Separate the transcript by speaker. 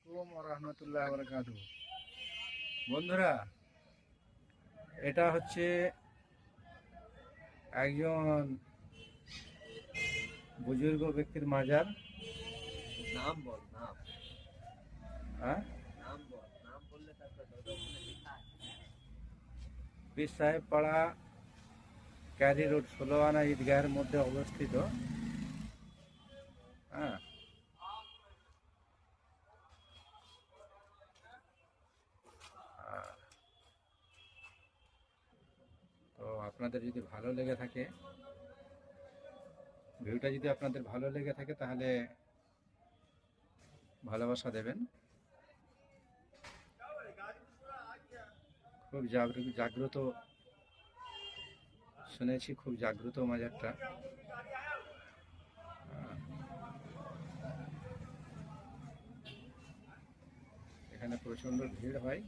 Speaker 1: আলাইকুম ওয়া রাহমাতুল্লাহি ওয়া বারাকাতুহু। বন্ধুরা, এটা হচ্ছে একজন বুজুর্গ ব্যক্তির মাজার।
Speaker 2: নাম বল, নাম
Speaker 1: হ্যাঁ,
Speaker 2: নাম বল, নাম বললে তারপরে দাদা ওখানে লেখা আছে।
Speaker 1: পীর সাহেব পাড়া, ক্যারি রোড, ১৬ আনা ঈদগাহের মধ্যে অবস্থিত। হ্যাঁ, তো আপনাদের যদি ভালো লেগে থাকে, ভিউটা যদি আপনাদের ভালো লেগে থাকে, তাহলে ভালোবাসা দেবেন। খুব জাগ্রত শুনেছি, খুব জাগ্রত মাজারটা। এখানে প্রচণ্ড ভিড় হয়।